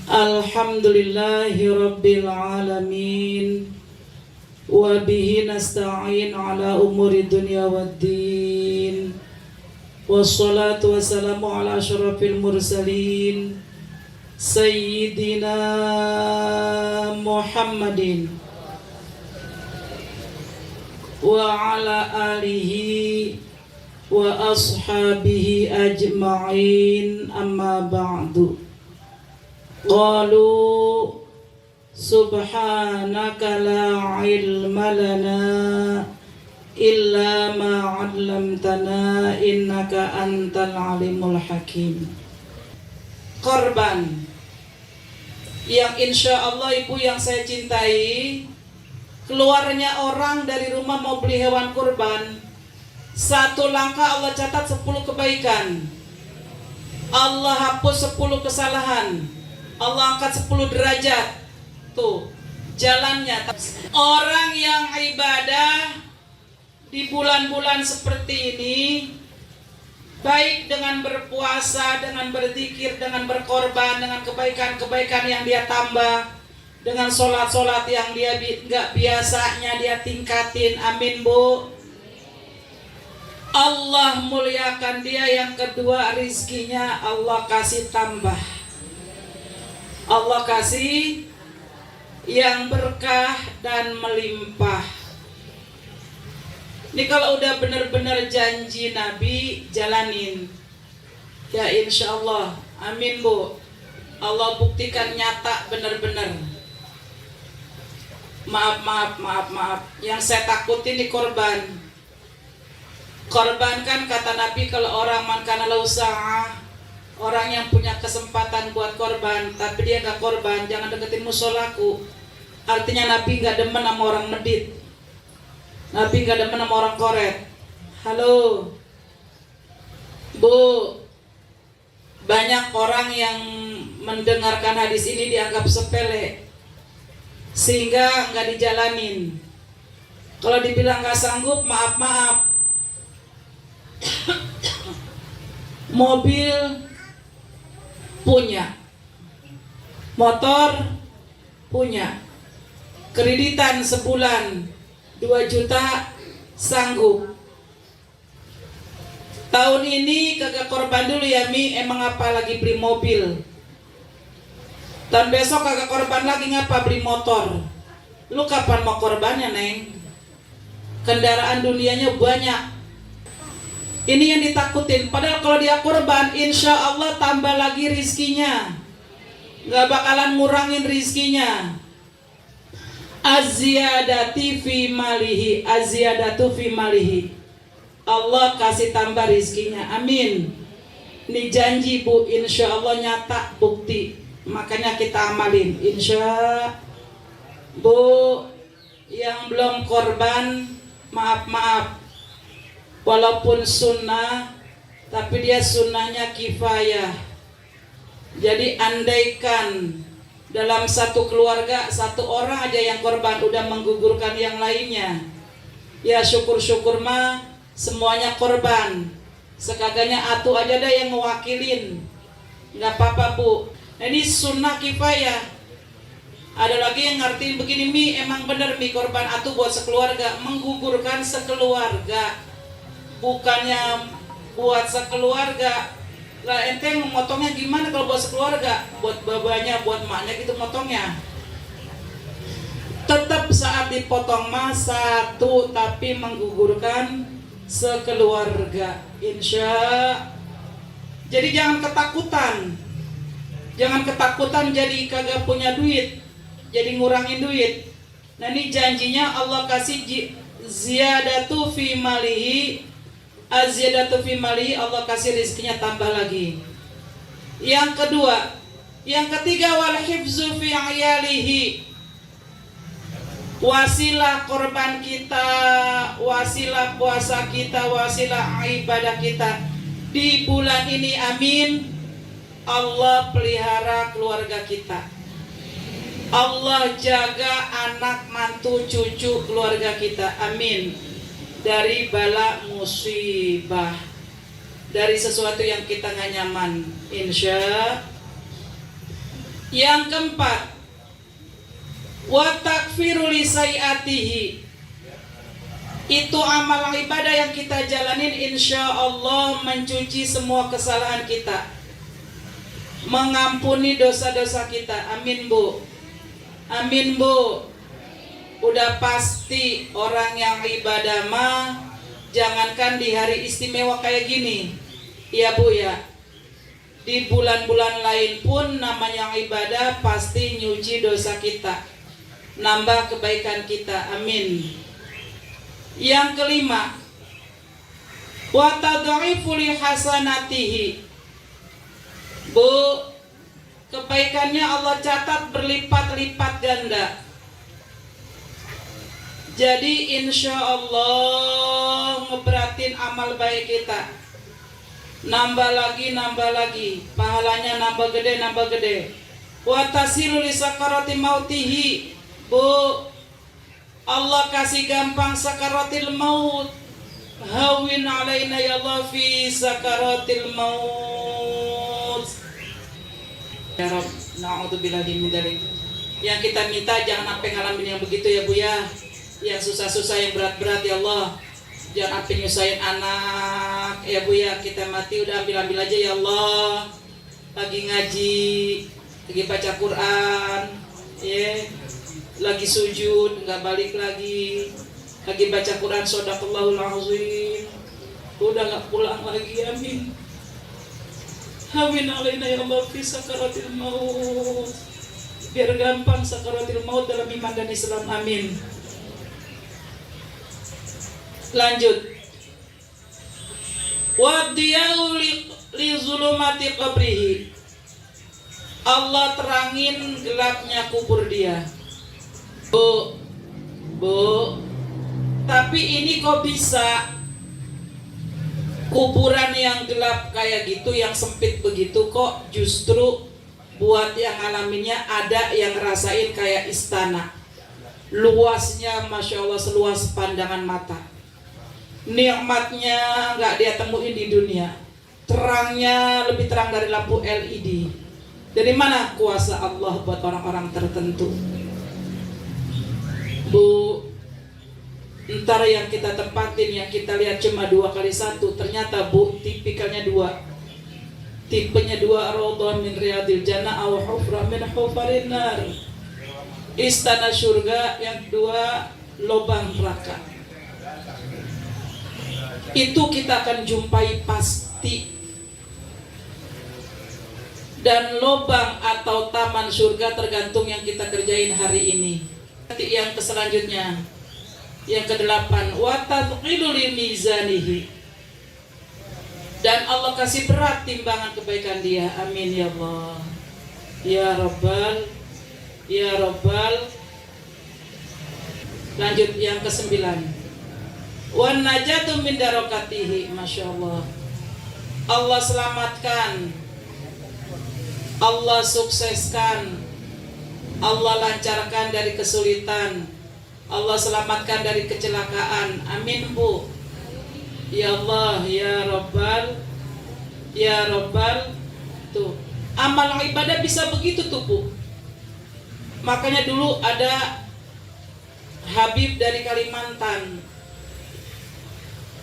Alhamdulillahi Rabbil Alamin. Wa bihi nasta'in ala umuri dunya waddin. Wassalatu wassalamu ala asyrafil mursalin Sayyidina Muhammadin wa ala alihi wa ashabihi ajma'in, amma ba'du. Qalu subhanaka la ilma lana illa ma 'allamtana innaka antal alimul hakim. Korban yang insya Allah ibu yang saya cintai, keluarnya orang dari rumah mau beli hewan kurban, satu langkah Allah catat 10 kebaikan, Allah hapus 10 kesalahan, Allah angkat 10 derajat. Tuh jalannya. Orang yang ibadah di bulan-bulan seperti ini, baik dengan berpuasa, dengan berzikir, dengan berkorban, dengan kebaikan-kebaikan yang dia tambah, dengan sholat-sholat yang dia nggak biasanya dia tingkatin. Amin bu. Allah muliakan dia. Yang kedua, rizkinya Allah kasih tambah, Allah kasih yang berkah dan melimpah. Ini kalau udah benar-benar janji Nabi, jalanin. Ya insya Allah. Amin bu. Allah buktikan nyata benar-benar. Maaf. Yang saya takutin di korban. Korban kan kata Nabi, kalau orang man kana lahu sa'ah, orang yang punya kesempatan buat korban tapi dia gak korban, jangan deketin musolaku. Artinya Nabi gak demen sama orang medit, Nabi gak demen sama orang koret. Halo bu, banyak orang yang mendengarkan hadis ini dianggap sepele sehingga gak dijalanin. Kalau dibilang gak sanggup, maaf. Mobil punya, motor punya, kreditan sebulan 2 juta sanggup. Tahun ini kagak korban dulu ya Mi, emang apa lagi beli mobil. Tahun besok kagak korban lagi, ngapa beli motor. Lu kapan mau korbannya neng? Kendaraan dunianya banyak. Ini yang ditakutin. Padahal kalau dia korban, insya Allah tambah lagi rizkinya, gak bakalan ngurangin rizkinya. Az-ziyadati fi malihi, az-ziyadatu fi malihi, Allah kasih tambah rizkinya. Amin. Ini janji bu, insya Allah nyata, bukti. Makanya kita amalin, insya. Bu yang belum korban, maaf, walaupun sunnah, tapi dia sunnahnya kifayah. Jadi andaikan dalam satu keluarga, satu orang aja yang korban udah menggugurkan yang lainnya, ya syukur-syukur mah semuanya korban. Sekagaknya atu aja dah yang mewakilin, nggak apa-apa bu. Nah, ini sunnah kifayah. Ada lagi yang ngertiin begini, Mi, emang bener Mi, korban atu buat sekeluarga, menggugurkan sekeluarga, bukannya buat sekeluarga. Lah ente memotongnya gimana kalau buat sekeluarga? Buat babanya, buat emaknya gitu motongnya. Tetap saat dipotong mah satu, tapi menggugurkan sekeluarga. Insya. Jadi jangan ketakutan. Jangan ketakutan jadi kagak punya duit, jadi ngurangin duit. Nah ini janjinya Allah kasih ziyadatu fi malihi, az-ziyadatu fi malihi, Allah kasih rizkinya tambah lagi. Yang kedua, yang ketiga, wal hifzu fi ayalihi, wasilah korban kita, wasilah puasa kita, wasilah ibadah kita di bulan ini. Amin. Allah pelihara keluarga kita, Allah jaga anak mantu cucu keluarga kita. Amin. Dari bala musibah, dari sesuatu yang kita gak nyaman. Insya. Yang keempat, wa takfiru li sayiatihi. Itu amal ibadah yang kita jalanin, insya Allah mencuci semua kesalahan kita, mengampuni dosa-dosa kita. Amin bu, amin bu. Udah pasti orang yang ibadah mah, jangankan di hari istimewa kayak gini, ya bu ya, di bulan-bulan lain pun namanya ibadah pasti nyuci dosa kita, nambah kebaikan kita. Amin. Yang kelima, wa tad'ifu li hasanatihi. Bu, kebaikannya Allah catat berlipat-lipat ganda. Jadi insya Allah ngeberatin amal baik kita, nambah lagi, pahalanya nambah gede. Wa tasilu li sakarati mautihi. Bu, Allah kasih gampang sakaratil maut. Hawin alaina ya Allah fi sakaratil maut. Ya Rabb, na'udzubillahi min dzalik. Yang kita minta jangan sampai ngalamin yang begitu ya bu ya. Yang susah-susah, yang berat-berat ya Allah. Jangan sampai nyusahin anak ya bu ya. Kita mati udah ambil aja ya Allah. Lagi ngaji, lagi baca Quran, ya. Lagi sujud, nggak balik lagi baca Quran, shodaqallahul azim, udah nggak pulang lagi. Amin. Amin alaina ya Allah fi sakaratil maut. Biar gampang sakaratil maut dalam iman dan Islam. Amin. Lanjut. Wa diyau li zulumati qabrihi. Allah terangin gelapnya kubur dia. Bu, tapi ini kok bisa kuburan yang gelap kayak gitu, yang sempit begitu, kok justru buat yang ngalaminnya ada yang ngerasain kayak istana. Luasnya Masya Allah seluas pandangan mata. Nikmatnya nggak dia temuin di dunia. Terangnya lebih terang dari lampu LED. Dari mana kuasa Allah buat orang-orang tertentu? Bu, ntar yang kita tempatin, yang kita lihat cuma 2x1, ternyata bu, tipikalnya 2. Tipenya 2, raudhah min riyadil jannah aw hufrah min hufarin nar. Istana surga, yang 2 lubang neraka. Itu kita akan jumpai pasti. Dan lubang atau taman surga tergantung yang kita kerjain hari ini. Yang selanjutnya, yang ke-8, wa tadqilu li mizanihi. Dan Allah kasih berat timbangan kebaikan dia. Amin ya Allah. Ya Rabbal, ya Rabbal. Lanjut yang ke-9. Wa najatu min darakatihi. Masya Allah. Allah selamatkan, Allah sukseskan, Allah lancarkan dari kesulitan, Allah selamatkan dari kecelakaan. Amin bu. Ya Allah, ya Rabbal, ya Rabbal. Tuh, amal ibadah bisa begitu tuh bu. Makanya dulu ada Habib dari Kalimantan,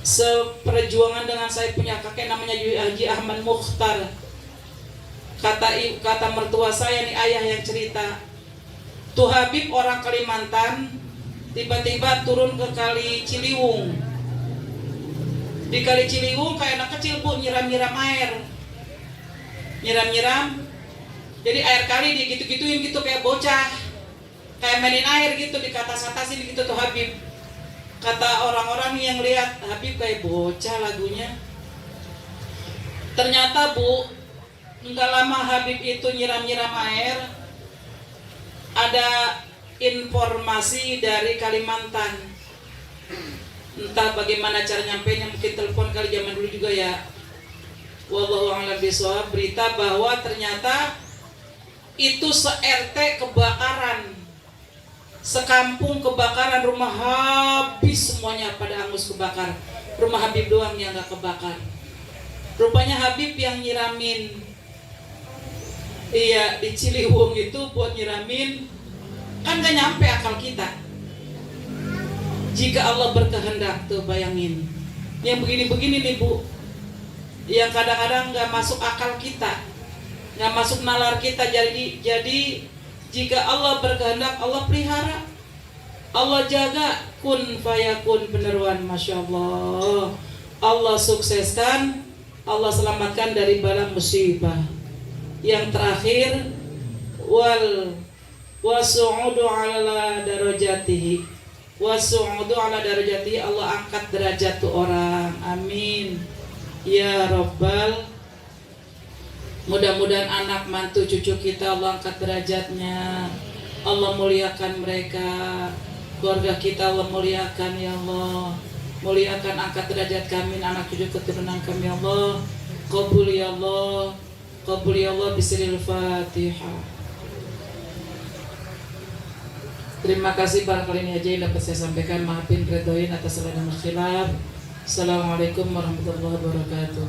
seperjuangan dengan saya punya kakek namanya Haji Ahmad Mukhtar. Kata mertua saya nih, ayah yang cerita, tuh Habib orang Kalimantan tiba-tiba turun ke Kali Ciliwung. Di Kali Ciliwung kayak anak kecil bu, nyiram-nyiram air, nyiram-nyiram. Jadi air kali digitu-gituin gitu kayak bocah, kayak mainin air gitu, dikatas-katasin gitu tuh Habib. Kata orang-orang yang lihat Habib kayak bocah lagunya. Ternyata bu, nggak lama Habib itu nyiram-nyiram air, ada informasi dari Kalimantan. Entah bagaimana cara nyampainya, mungkin telepon kali zaman dulu juga ya. Wallahu a'lam bishawab. Berita bahwa ternyata itu se-RT kebakaran, sekampung kebakaran, rumah habis semuanya, pada hangus kebakar. Rumah Habib doang yang nggak kebakar. Rupanya Habib yang nyiramin Iya, di Ciliwung itu buat nyiramin, kan gak nyampe akal kita. Jika Allah berkehendak tuh, bayangin. Yang begini-begini nih Bu, yang kadang-kadang gak masuk akal kita, gak masuk nalar kita. Jadi jika Allah berkehendak, Allah pelihara, Allah jaga, kun fayakun, beneran, Masya Allah. Allah sukseskan, Allah selamatkan dari bala musibah. Yang terakhir, wasu'udu ala darajatihi, wasu'udu ala darajatihi, Allah angkat derajat tuh orang. Amin ya Rabbal. Mudah-mudahan anak mantu cucu kita Allah angkat derajatnya, Allah muliakan mereka. Keluarga kita Allah muliakan ya Allah. Muliakan, angkat derajat kami, anak cucu keturunan kami ya Allah. Qabul ya Allah, qabul ya Allah, bismil Fatihah. Terima kasih, barangkali ini aja yang dapat saya sampaikan. Maafin, redoin atas salah dan khilaf. Assalamualaikum warahmatullahi wabarakatuh.